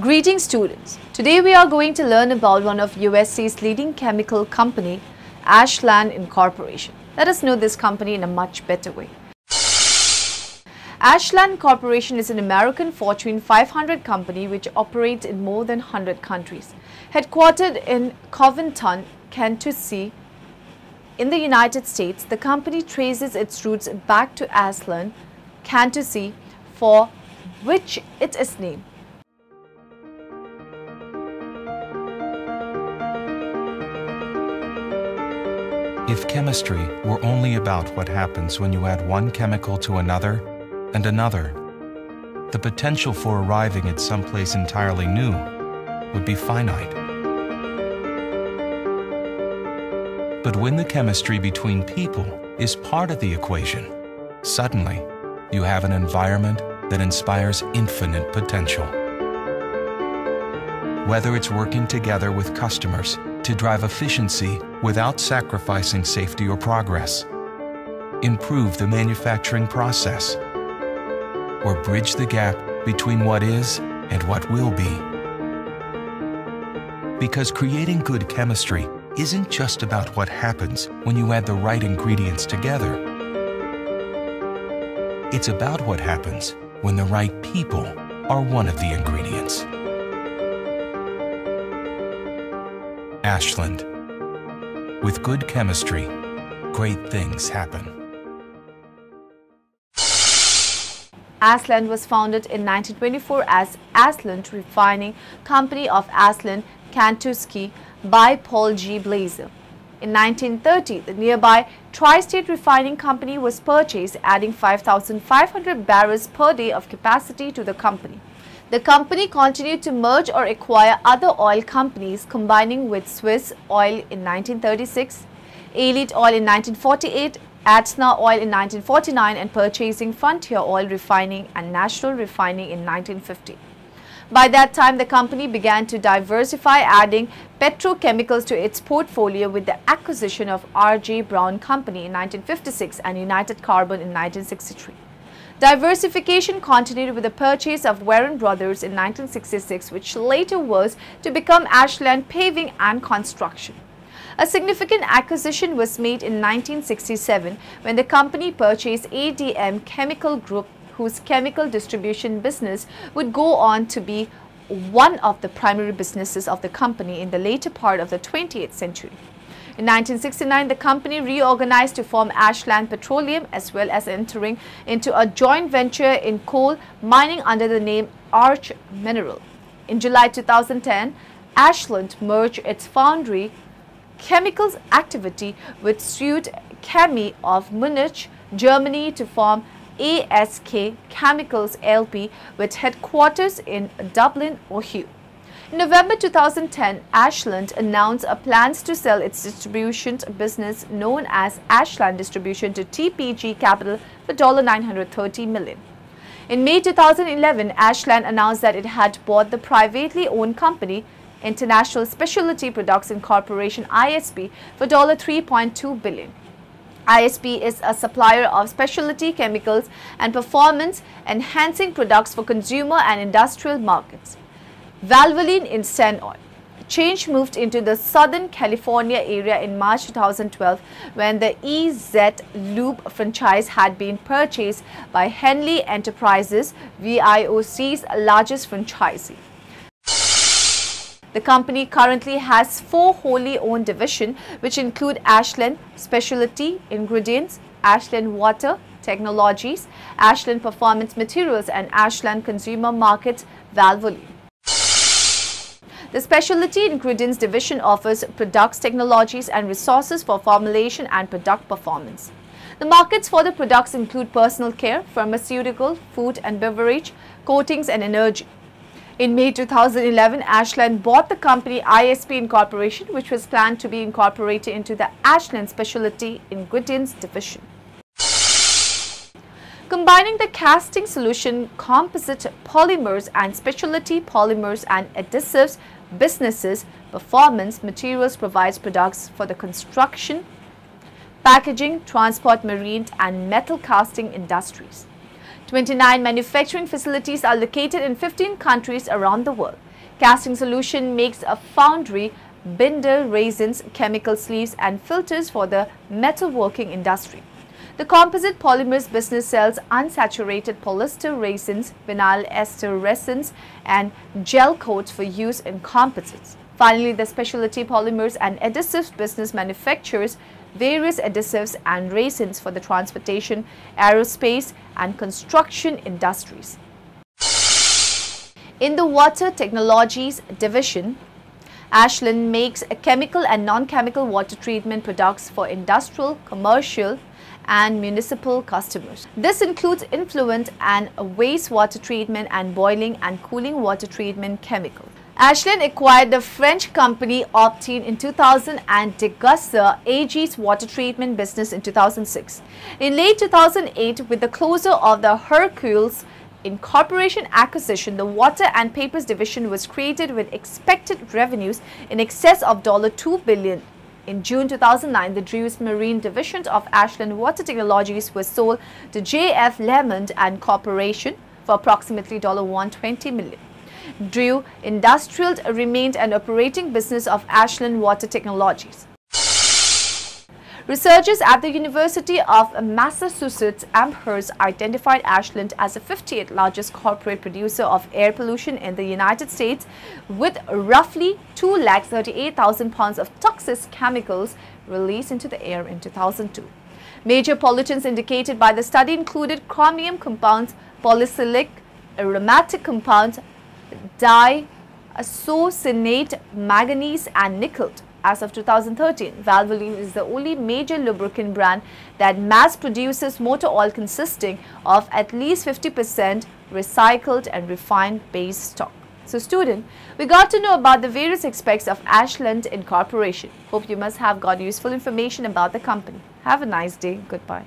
Greetings students. Today we are going to learn about one of USA's leading chemical company, Ashland Incorporation. Let us know this company in a much better way. Ashland Corporation is an American Fortune 500 company which operates in more than 100 countries. Headquartered in Covington, Kentucky, in the United States, the company traces its roots back to Ashland, Kentucky, for which it is named. If chemistry were only about what happens when you add one chemical to another and another, the potential for arriving at someplace entirely new would be finite. But when the chemistry between people is part of the equation, suddenly you have an environment that inspires infinite potential. Whether it's working together with customers to drive efficiency without sacrificing safety or progress, improve the manufacturing process, or bridge the gap between what is and what will be. Because creating good chemistry isn't just about what happens when you add the right ingredients together. It's about what happens when the right people are one of the ingredients. Ashland. With good chemistry, great things happen. Ashland was founded in 1924 as Ashland Refining Company of Ashland, Kentucky by Paul G. Blazer. In 1930, the nearby Tri-State Refining Company was purchased, adding 5,500 barrels per day of capacity to the company. The company continued to merge or acquire other oil companies, combining with Swiss Oil in 1936, Elite Oil in 1948, Aetna Oil in 1949 and purchasing Frontier Oil Refining and National Refining in 1950. By that time, the company began to diversify, adding petrochemicals to its portfolio with the acquisition of R.J. Brown Company in 1956 and United Carbon in 1963. Diversification continued with the purchase of Warren Brothers in 1966, which later was to become Ashland Paving and Construction. A significant acquisition was made in 1967 when the company purchased ADM Chemical Group, whose chemical distribution business would go on to be one of the primary businesses of the company in the later part of the 20th century. In 1969, the company reorganized to form Ashland Petroleum, as well as entering into a joint venture in coal mining under the name Arch Mineral. In July 2010, Ashland merged its foundry chemicals activity with Suez Chemie of Munich, Germany to form ASK Chemicals LP with headquarters in Dublin, Ohio. In November 2010, Ashland announced plans to sell its distribution business known as Ashland Distribution to TPG Capital for $930 million. In May 2011, Ashland announced that it had bought the privately owned company International Specialty Products Incorporation ISP for $3.2 billion. ISP is a supplier of specialty chemicals and performance-enhancing products for consumer and industrial markets. Valvoline Instant Oil. Change moved into the Southern California area in March 2012 when the EZ Lube franchise had been purchased by Henley Enterprises, VIOC's largest franchisee. The company currently has 4 wholly owned divisions, which include Ashland Specialty Ingredients, Ashland Water Technologies, Ashland Performance Materials, and Ashland Consumer Markets Valvoline. The Specialty Ingredients division offers products, technologies, and resources for formulation and product performance. The markets for the products include personal care, pharmaceutical, food and beverage, coatings, and energy. In May 2011, Ashland bought the company ISP Incorporation, which was planned to be incorporated into the Ashland Specialty Ingredients division. Combining the casting solution, composite polymers and specialty polymers and adhesives businesses, Performance Materials provides products for the construction, packaging, transport, marine and metal casting industries. 29 manufacturing facilities are located in 15 countries around the world. Casting Solution makes a foundry, binder resins, chemical sleeves and filters for the metalworking industry. The composite polymers business sells unsaturated polyester resins, vinyl ester resins and gel coats for use in composites. Finally, the specialty polymers and adhesives business manufactures various adhesives and resins for the transportation, aerospace and construction industries. In the Water Technologies division, Ashland makes chemical and non-chemical water treatment products for industrial, commercial and municipal customers. This includes influent and wastewater treatment and boiling and cooling water treatment chemicals. Ashland acquired the French company Optine in 2000 and Degussa AG's water treatment business in 2006. In late 2008, with the closure of the Hercules Incorporation acquisition, the Water and Papers division was created with expected revenues in excess of $2 billion. In June 2009, the Drew's Marine division of Ashland Water Technologies was sold to J.F. Lemond and Corporation for approximately $120 million. Drew Industrial remained an operating business of Ashland Water Technologies. Researchers at the University of Massachusetts Amherst identified Ashland as the 50th largest corporate producer of air pollution in the United States, with roughly 238,000 pounds of toxic chemicals released into the air in 2002. Major pollutants indicated by the study included chromium compounds, polycyclic aromatic compounds, diisocyanate, manganese and nickel. As of 2013, Valvoline is the only major lubricant brand that mass produces motor oil consisting of at least 50% recycled and refined base stock. So student, we got to know about the various aspects of Ashland Incorporation. Hope you must have got useful information about the company. Have a nice day. Goodbye.